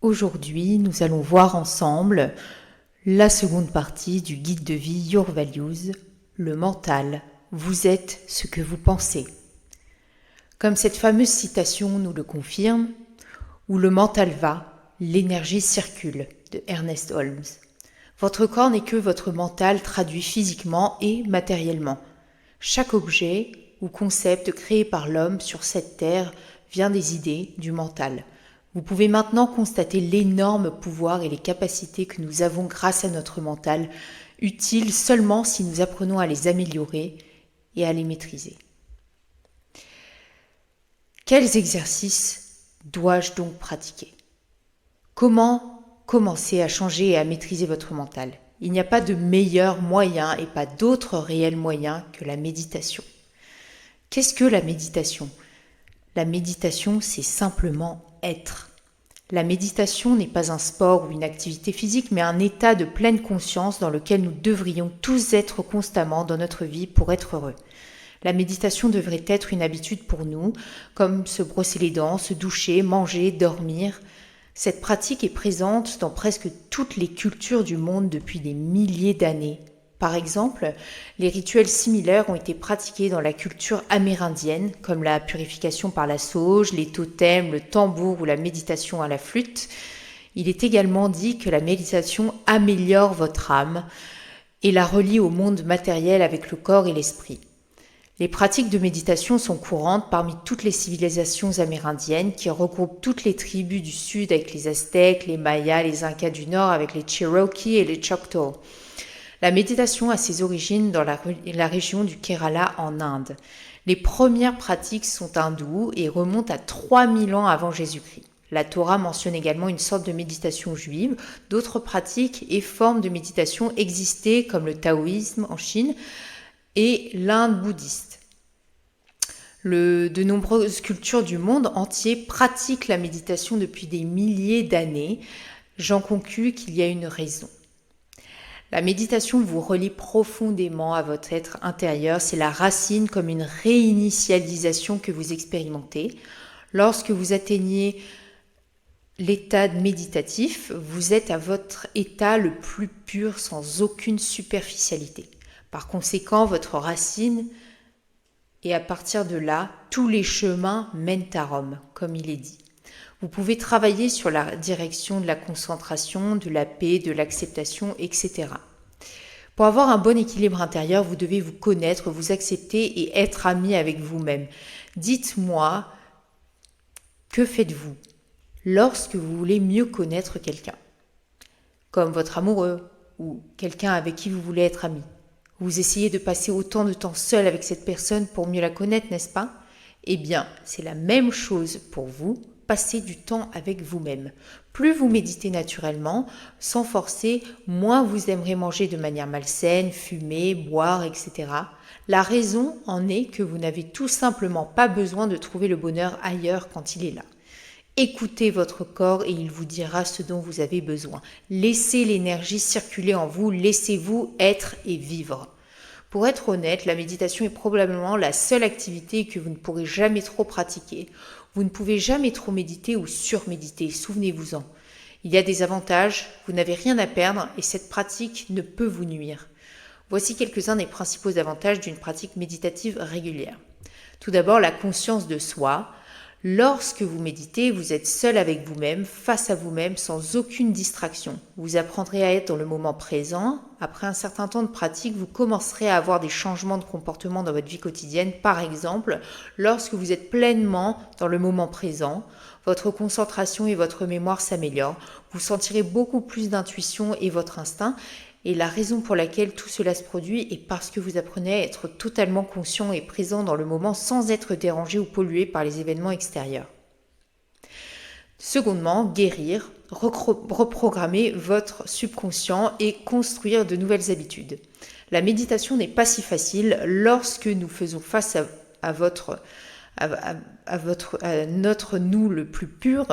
Aujourd'hui, nous allons voir ensemble la seconde partie du guide de vie Your Values, le mental. Vous êtes ce que vous pensez. Comme cette fameuse citation nous le confirme, où le mental va, l'énergie circule, de Ernest Holmes. Votre corps n'est que votre mental traduit physiquement et matériellement. Chaque objet ou concept créé par l'homme sur cette terre vient des idées du mental. Vous pouvez maintenant constater l'énorme pouvoir et les capacités que nous avons grâce à notre mental, utiles seulement si nous apprenons à les améliorer et à les maîtriser. Quels exercices dois-je donc pratiquer ? Comment commencer à changer et à maîtriser votre mental ? Il n'y a pas de meilleur moyen et pas d'autre réel moyen que la méditation. Qu'est-ce que la méditation ? La méditation, c'est simplement être. La méditation n'est pas un sport ou une activité physique, mais un état de pleine conscience dans lequel nous devrions tous être constamment dans notre vie pour être heureux. La méditation devrait être une habitude pour nous, comme se brosser les dents, se doucher, manger, dormir. Cette pratique est présente dans presque toutes les cultures du monde depuis des milliers d'années. Par exemple, les rituels similaires ont été pratiqués dans la culture amérindienne, comme la purification par la sauge, les totems, le tambour ou la méditation à la flûte. Il est également dit que la méditation améliore votre âme et la relie au monde matériel avec le corps et l'esprit. Les pratiques de méditation sont courantes parmi toutes les civilisations amérindiennes qui regroupent toutes les tribus du sud avec les Aztèques, les Mayas, les Incas du nord avec les Cherokees et les Choctaws. La méditation a ses origines dans la région du Kerala en Inde. Les premières pratiques sont hindoues et remontent à 3000 ans avant Jésus-Christ. La Torah mentionne également une sorte de méditation juive. D'autres pratiques et formes de méditation existaient comme le taoïsme en Chine et l'Inde bouddhiste. De nombreuses cultures du monde entier pratiquent la méditation depuis des milliers d'années. J'en conclus qu'il y a une raison. La méditation vous relie profondément à votre être intérieur, c'est la racine comme une réinitialisation que vous expérimentez. Lorsque vous atteignez l'état méditatif, vous êtes à votre état le plus pur sans aucune superficialité. Par conséquent, votre racine, et à partir de là, tous les chemins mènent à Rome, comme il est dit. Vous pouvez travailler sur la direction de la concentration, de la paix, de l'acceptation, etc. Pour avoir un bon équilibre intérieur, vous devez vous connaître, vous accepter et être ami avec vous-même. Dites-moi, que faites-vous lorsque vous voulez mieux connaître quelqu'un ? Comme votre amoureux ou quelqu'un avec qui vous voulez être ami. Vous essayez de passer autant de temps seul avec cette personne pour mieux la connaître, n'est-ce pas ? Eh bien, c'est la même chose pour vous. Passez du temps avec vous-même. Plus vous méditez naturellement, sans forcer, moins vous aimerez manger de manière malsaine, fumer, boire, etc. La raison en est que vous n'avez tout simplement pas besoin de trouver le bonheur ailleurs quand il est là. Écoutez votre corps et il vous dira ce dont vous avez besoin. Laissez l'énergie circuler en vous, laissez-vous être et vivre. Pour être honnête, la méditation est probablement la seule activité que vous ne pourrez jamais trop pratiquer. Vous ne pouvez jamais trop méditer ou surméditer, souvenez-vous-en. Il y a des avantages, vous n'avez rien à perdre et cette pratique ne peut vous nuire. Voici quelques-uns des principaux avantages d'une pratique méditative régulière. Tout d'abord, la conscience de soi. Lorsque vous méditez, vous êtes seul avec vous-même, face à vous-même, sans aucune distraction. Vous apprendrez à être dans le moment présent. Après un certain temps de pratique, vous commencerez à avoir des changements de comportement dans votre vie quotidienne. Par exemple, lorsque vous êtes pleinement dans le moment présent, votre concentration et votre mémoire s'améliorent. Vous sentirez beaucoup plus d'intuition et votre instinct. Et la raison pour laquelle tout cela se produit est parce que vous apprenez à être totalement conscient et présent dans le moment sans être dérangé ou pollué par les événements extérieurs. Secondement, guérir, reprogrammer votre subconscient et construire de nouvelles habitudes. La méditation n'est pas si facile lorsque nous faisons face à notre nous le plus pur.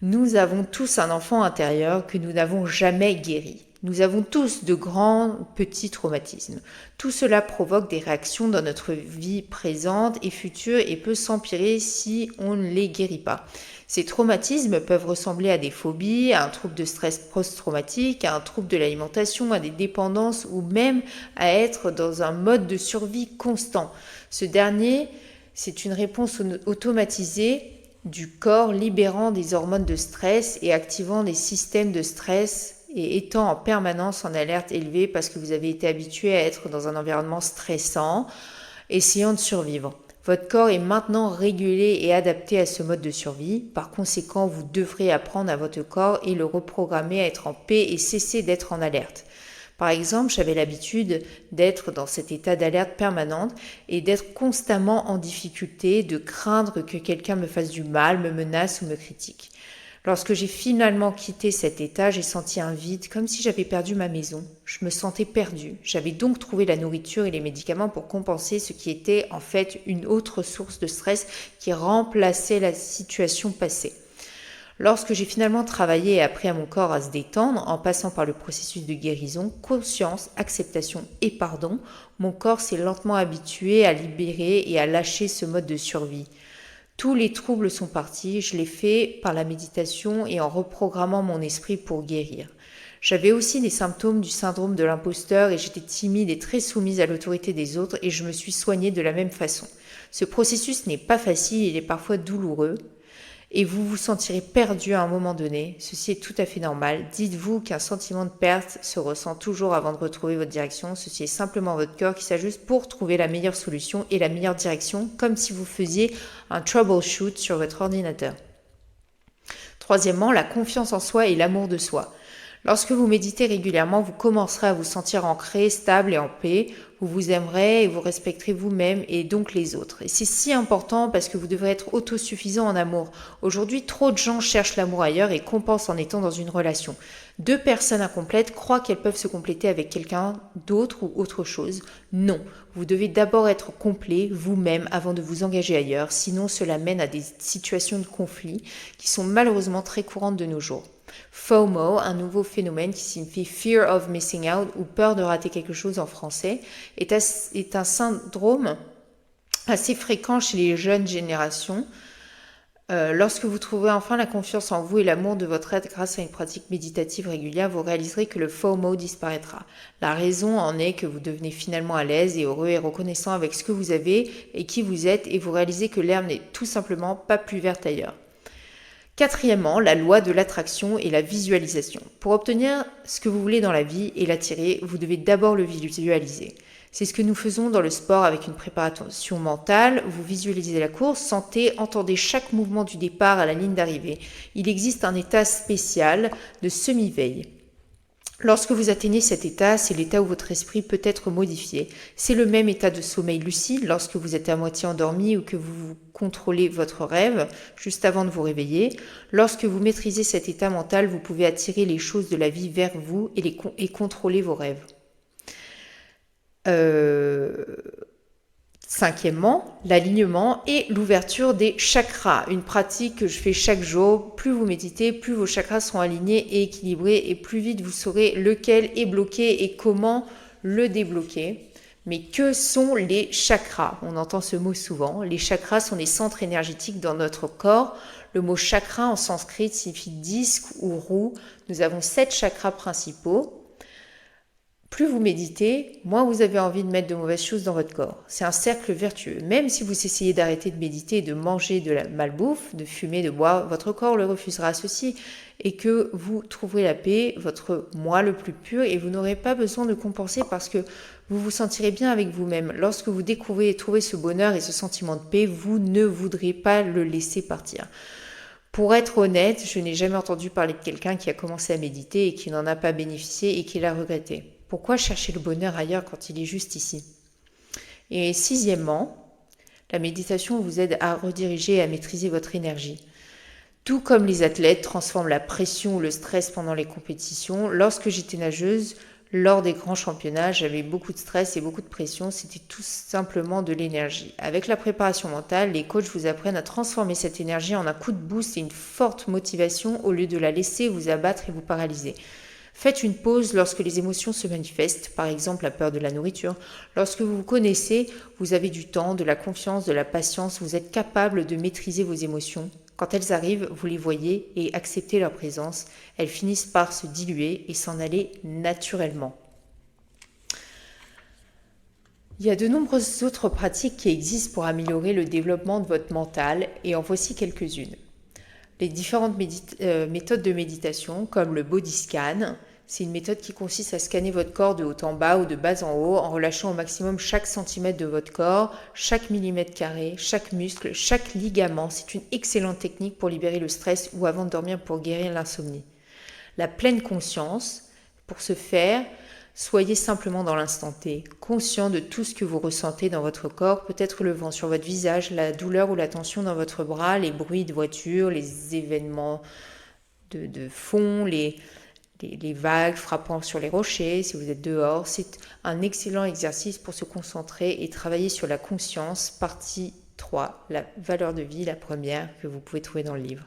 Nous avons tous un enfant intérieur que nous n'avons jamais guéri. Nous avons tous de grands, petits traumatismes. Tout cela provoque des réactions dans notre vie présente et future et peut s'empirer si on ne les guérit pas. Ces traumatismes peuvent ressembler à des phobies, à un trouble de stress post-traumatique, à un trouble de l'alimentation, à des dépendances ou même à être dans un mode de survie constant. Ce dernier, c'est une réponse automatisée du corps libérant des hormones de stress et activant des systèmes de stress et étant en permanence en alerte élevée parce que vous avez été habitué à être dans un environnement stressant, essayant de survivre. Votre corps est maintenant régulé et adapté à ce mode de survie. Par conséquent, vous devrez apprendre à votre corps et le reprogrammer à être en paix et cesser d'être en alerte. Par exemple, j'avais l'habitude d'être dans cet état d'alerte permanente et d'être constamment en difficulté, de craindre que quelqu'un me fasse du mal, me menace ou me critique. Lorsque j'ai finalement quitté cet état, j'ai senti un vide, comme si j'avais perdu ma maison. Je me sentais perdue. J'avais donc trouvé la nourriture et les médicaments pour compenser ce qui était en fait une autre source de stress qui remplaçait la situation passée. Lorsque j'ai finalement travaillé et appris à mon corps à se détendre, en passant par le processus de guérison, conscience, acceptation et pardon, mon corps s'est lentement habitué à libérer et à lâcher ce mode de survie. Tous les troubles sont partis, je l'ai fait par la méditation et en reprogrammant mon esprit pour guérir. J'avais aussi des symptômes du syndrome de l'imposteur et j'étais timide et très soumise à l'autorité des autres et je me suis soignée de la même façon. Ce processus n'est pas facile, il est parfois douloureux et vous vous sentirez perdu à un moment donné. Ceci est tout à fait normal. Dites-vous qu'un sentiment de perte se ressent toujours avant de retrouver votre direction. Ceci est simplement votre cœur qui s'ajuste pour trouver la meilleure solution et la meilleure direction, comme si vous faisiez un troubleshoot sur votre ordinateur. Troisièmement, la confiance en soi et l'amour de soi. Lorsque vous méditez régulièrement, vous commencerez à vous sentir ancré, stable et en paix. Vous vous aimerez et vous respecterez vous-même et donc les autres. Et c'est si important parce que vous devrez être autosuffisant en amour. Aujourd'hui, trop de gens cherchent l'amour ailleurs et compensent en étant dans une relation. Deux personnes incomplètes croient qu'elles peuvent se compléter avec quelqu'un d'autre ou autre chose. Non, vous devez d'abord être complet vous-même avant de vous engager ailleurs. Sinon, cela mène à des situations de conflit qui sont malheureusement très courantes de nos jours. FOMO, un nouveau phénomène qui signifie Fear of Missing Out ou peur de rater quelque chose en français, est un syndrome assez fréquent chez les jeunes générations. Lorsque vous trouverez enfin la confiance en vous et l'amour de votre être grâce à une pratique méditative régulière, vous réaliserez que le FOMO disparaîtra. La raison en est que vous devenez finalement à l'aise et heureux et reconnaissant avec ce que vous avez et qui vous êtes et vous réalisez que l'herbe n'est tout simplement pas plus verte ailleurs. Quatrièmement, la loi de l'attraction et la visualisation. Pour obtenir ce que vous voulez dans la vie et l'attirer, vous devez d'abord le visualiser. C'est ce que nous faisons dans le sport avec une préparation mentale. Vous visualisez la course, sentez, entendez chaque mouvement du départ à la ligne d'arrivée. Il existe un état spécial de semi-veille. Lorsque vous atteignez cet état, c'est l'état où votre esprit peut être modifié. C'est le même état de sommeil lucide lorsque vous êtes à moitié endormi ou que vous contrôlez votre rêve juste avant de vous réveiller. Lorsque vous maîtrisez cet état mental, vous pouvez attirer les choses de la vie vers vous et contrôler vos rêves. Cinquièmement, l'alignement et l'ouverture des chakras, une pratique que je fais chaque jour. Plus vous méditez, plus vos chakras seront alignés et équilibrés et plus vite vous saurez lequel est bloqué et comment le débloquer. Mais que sont les chakras? On entend ce mot souvent. Les chakras sont des centres énergétiques dans notre corps. Le mot chakra en sanskrit signifie disque ou roue. Nous avons 7 chakras principaux. Plus vous méditez, moins vous avez envie de mettre de mauvaises choses dans votre corps. C'est un cercle vertueux. Même si vous essayez d'arrêter de méditer, de manger de la malbouffe, de fumer, de boire, votre corps le refusera ceci et que vous trouverez la paix, votre moi le plus pur et vous n'aurez pas besoin de compenser parce que vous vous sentirez bien avec vous-même. Lorsque vous découvrez et trouvez ce bonheur et ce sentiment de paix, vous ne voudrez pas le laisser partir. Pour être honnête, je n'ai jamais entendu parler de quelqu'un qui a commencé à méditer et qui n'en a pas bénéficié et qui l'a regretté. Pourquoi chercher le bonheur ailleurs quand il est juste ici? Et sixièmement, la méditation vous aide à rediriger et à maîtriser votre énergie. Tout comme les athlètes transforment la pression ou le stress pendant les compétitions, lorsque j'étais nageuse, lors des grands championnats, j'avais beaucoup de stress et beaucoup de pression, c'était tout simplement de l'énergie. Avec la préparation mentale, les coachs vous apprennent à transformer cette énergie en un coup de boost et une forte motivation au lieu de la laisser vous abattre et vous paralyser. Faites une pause lorsque les émotions se manifestent, par exemple la peur de la nourriture. Lorsque vous vous connaissez, vous avez du temps, de la confiance, de la patience, vous êtes capable de maîtriser vos émotions. Quand elles arrivent, vous les voyez et acceptez leur présence. Elles finissent par se diluer et s'en aller naturellement. Il y a de nombreuses autres pratiques qui existent pour améliorer le développement de votre mental et en voici quelques-unes. Les différentes méthodes de méditation comme le body scan, c'est une méthode qui consiste à scanner votre corps de haut en bas ou de bas en haut en relâchant au maximum chaque centimètre de votre corps, chaque millimètre carré, chaque muscle, chaque ligament. C'est une excellente technique pour libérer le stress ou avant de dormir pour guérir l'insomnie. La pleine conscience, pour ce faire, soyez simplement dans l'instant T, conscient de tout ce que vous ressentez dans votre corps, peut-être le vent sur votre visage, la douleur ou la tension dans votre bras, les bruits de voiture, les événements de fond, les vagues frappant sur les rochers, si vous êtes dehors. C'est un excellent exercice pour se concentrer et travailler sur la conscience. Partie 3, la valeur de vie, la première que vous pouvez trouver dans le livre.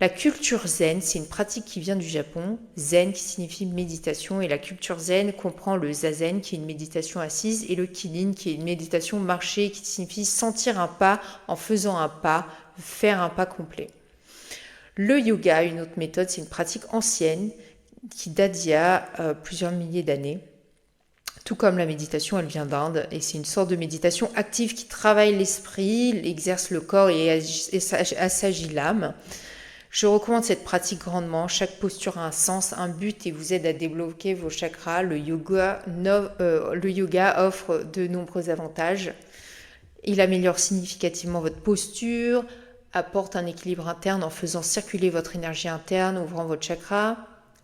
La culture zen, c'est une pratique qui vient du Japon. Zen qui signifie méditation et la culture zen comprend le zazen qui est une méditation assise et le kilin qui est une méditation marchée qui signifie sentir un pas en faisant un pas, faire un pas complet. Le yoga, une autre méthode, c'est une pratique ancienne qui date d'il y a plusieurs milliers d'années. Tout comme la méditation, elle vient d'Inde et c'est une sorte de méditation active qui travaille l'esprit, exerce le corps et assagit l'âme. Je recommande cette pratique grandement. Chaque posture a un sens, un but et vous aide à débloquer vos chakras. Le yoga offre de nombreux avantages. Il améliore significativement votre posture, apporte un équilibre interne en faisant circuler votre énergie interne, ouvrant votre chakra.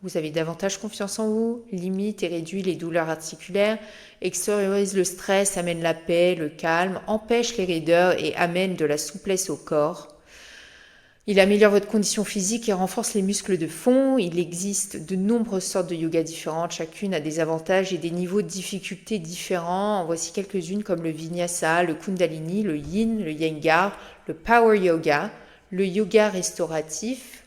Vous avez davantage confiance en vous, limite et réduit les douleurs articulaires, extériorise le stress, amène la paix, le calme, empêche les raideurs et amène de la souplesse au corps. Il améliore votre condition physique et renforce les muscles de fond. Il existe de nombreuses sortes de yoga différentes. Chacune a des avantages et des niveaux de difficulté différents. En voici quelques-unes comme le vinyasa, le kundalini, le yin, le iyengar, le power yoga, le yoga restauratif.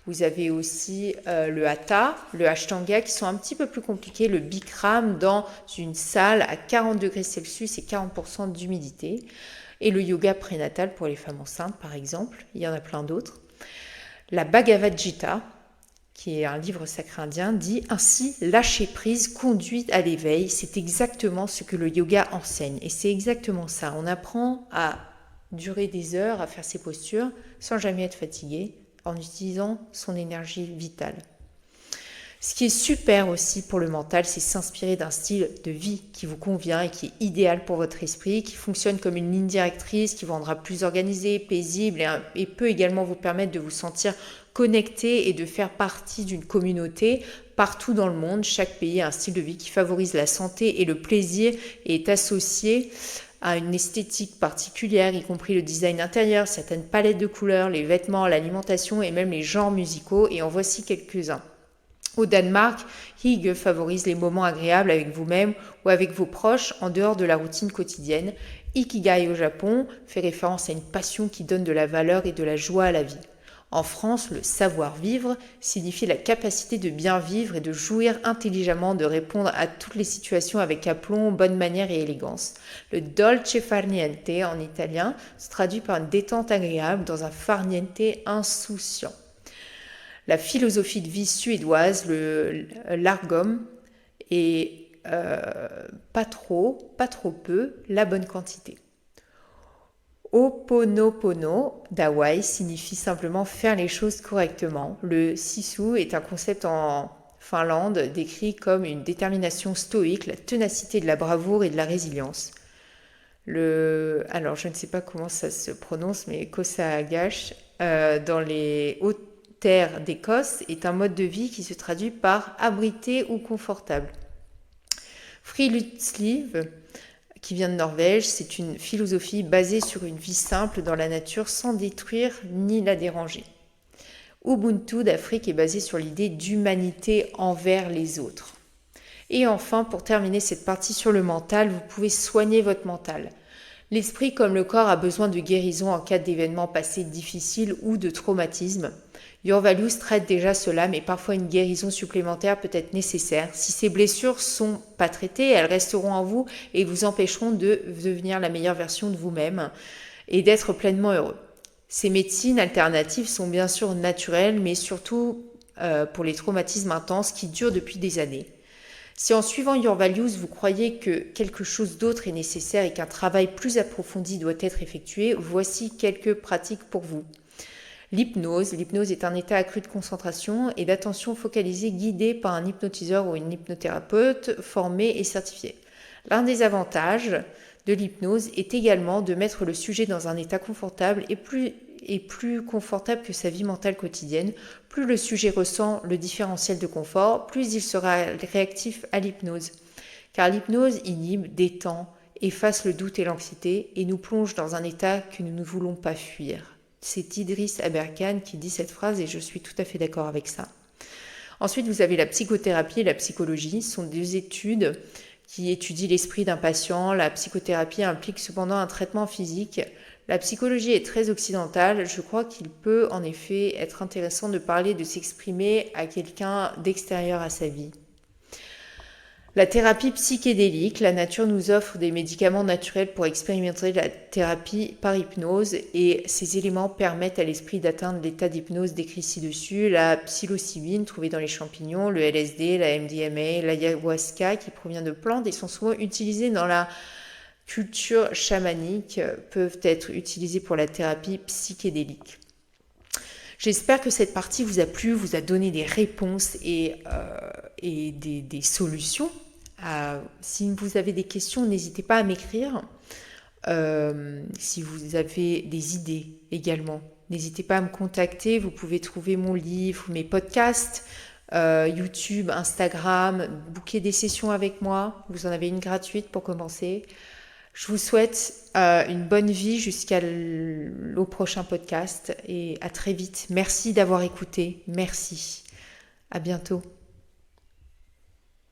Vous avez aussi le hatha, le ashtanga qui sont un petit peu plus compliqués, le bikram dans une salle à 40 degrés Celsius et 40% d'humidité. Et le yoga prénatal pour les femmes enceintes, par exemple. Il y en a plein d'autres. La Bhagavad Gita, qui est un livre sacré indien, dit ainsi « Lâcher prise conduit à l'éveil ». C'est exactement ce que le yoga enseigne. Et c'est exactement ça. On apprend à durer des heures, à faire ses postures, sans jamais être fatigué, en utilisant son énergie vitale. Ce qui est super aussi pour le mental, c'est s'inspirer d'un style de vie qui vous convient et qui est idéal pour votre esprit, qui fonctionne comme une ligne directrice, qui vous rendra plus organisé, paisible et peut également vous permettre de vous sentir connecté et de faire partie d'une communauté partout dans le monde. Chaque pays a un style de vie qui favorise la santé et le plaisir et est associé à une esthétique particulière, y compris le design intérieur, certaines palettes de couleurs, les vêtements, l'alimentation et même les genres musicaux. Et en voici quelques-uns. Au Danemark, Hygge favorise les moments agréables avec vous-même ou avec vos proches en dehors de la routine quotidienne. Ikigai au Japon fait référence à une passion qui donne de la valeur et de la joie à la vie. En France, le savoir-vivre signifie la capacité de bien vivre et de jouir intelligemment, de répondre à toutes les situations avec aplomb, bonne manière et élégance. Le dolce far niente en italien se traduit par une détente agréable dans un far niente insouciant. La philosophie de vie suédoise, l'Argom, est pas trop peu, la bonne quantité. Ho'oponopono d'Hawaï signifie simplement faire les choses correctement. Le sisu est un concept en Finlande décrit comme une détermination stoïque, la ténacité de la bravoure et de la résilience. Alors je ne sais pas comment ça se prononce, mais Cossagach, dans les hautes terre d'Écosse est un mode de vie qui se traduit par abrité ou confortable. Friluftsliv, qui vient de Norvège, c'est une philosophie basée sur une vie simple dans la nature sans détruire ni la déranger. Ubuntu d'Afrique est basé sur l'idée d'humanité envers les autres. Et enfin, pour terminer cette partie sur le mental, vous pouvez soigner votre mental. L'esprit comme le corps a besoin de guérison en cas d'événements passés difficiles ou de traumatisme. Your Values traite déjà cela, mais parfois une guérison supplémentaire peut être nécessaire. Si ces blessures sont pas traitées, elles resteront en vous et vous empêcheront de devenir la meilleure version de vous-même et d'être pleinement heureux. Ces médecines alternatives sont bien sûr naturelles, mais surtout pour les traumatismes intenses qui durent depuis des années. Si en suivant Your Values, vous croyez que quelque chose d'autre est nécessaire et qu'un travail plus approfondi doit être effectué, voici quelques pratiques pour vous. L'hypnose. L'hypnose est un état accru de concentration et d'attention focalisée guidé par un hypnotiseur ou une hypnothérapeute formé et certifié. L'un des avantages de l'hypnose est également de mettre le sujet dans un état confortable et plus confortable que sa vie mentale quotidienne. Plus le sujet ressent le différentiel de confort, plus il sera réactif à l'hypnose. Car l'hypnose inhibe, détend, efface le doute et l'anxiété et nous plonge dans un état que nous ne voulons pas fuir. C'est Idriss Aberkan qui dit cette phrase et je suis tout à fait d'accord avec ça. Ensuite, vous avez la psychothérapie et la psychologie. Ce sont deux études qui étudient l'esprit d'un patient. La psychothérapie implique cependant un traitement physique. La psychologie est très occidentale. Je crois qu'il peut en effet être intéressant de parler, de s'exprimer à quelqu'un d'extérieur à sa vie. La thérapie psychédélique, la nature nous offre des médicaments naturels pour expérimenter la thérapie par hypnose et ces éléments permettent à l'esprit d'atteindre l'état d'hypnose décrit ci-dessus. La psilocybine trouvée dans les champignons, le LSD, la MDMA, l'ayahuasca qui provient de plantes et sont souvent utilisés dans la culture chamanique peuvent être utilisés pour la thérapie psychédélique. J'espère que cette partie vous a plu, vous a donné des réponses et des solutions. Si vous avez des questions, n'hésitez pas à m'écrire. Si vous avez des idées également, n'hésitez pas à me contacter. Vous pouvez trouver mon livre, mes podcasts, YouTube, Instagram, booker des sessions avec moi. Vous en avez une gratuite pour commencer. Je vous souhaite une bonne vie jusqu'au prochain podcast et à très vite. Merci d'avoir écouté. Merci. À bientôt.